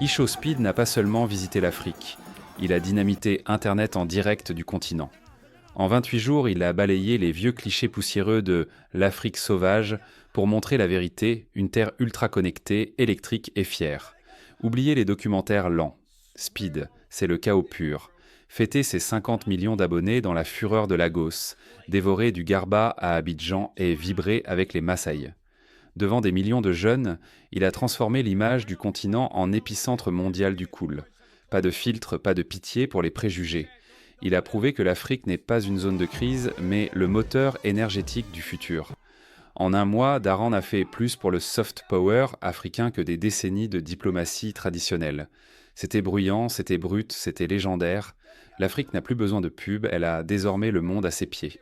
Speed n'a pas seulement visité l'Afrique, il a dynamité Internet en direct du continent. En 28 jours, il a balayé les vieux clichés poussiéreux de l'Afrique sauvage pour montrer la vérité, une terre ultra connectée, électrique et fière. Oubliez les documentaires lents. Speed, c'est le chaos pur. Fêter ses 50 millions d'abonnés dans la fureur de Lagos, dévorer du garba à Abidjan et vibrer avec les Maasai. Devant des millions de jeunes, il a transformé l'image du continent en épicentre mondial du cool. Pas de filtre, pas de pitié pour les préjugés. Il a prouvé que l'Afrique n'est pas une zone de crise, mais le moteur énergétique du futur. En un mois, Daran a fait plus pour le soft power africain que des décennies de diplomatie traditionnelle. C'était bruyant, c'était brut, c'était légendaire. L'Afrique n'a plus besoin de pub, elle a désormais le monde à ses pieds.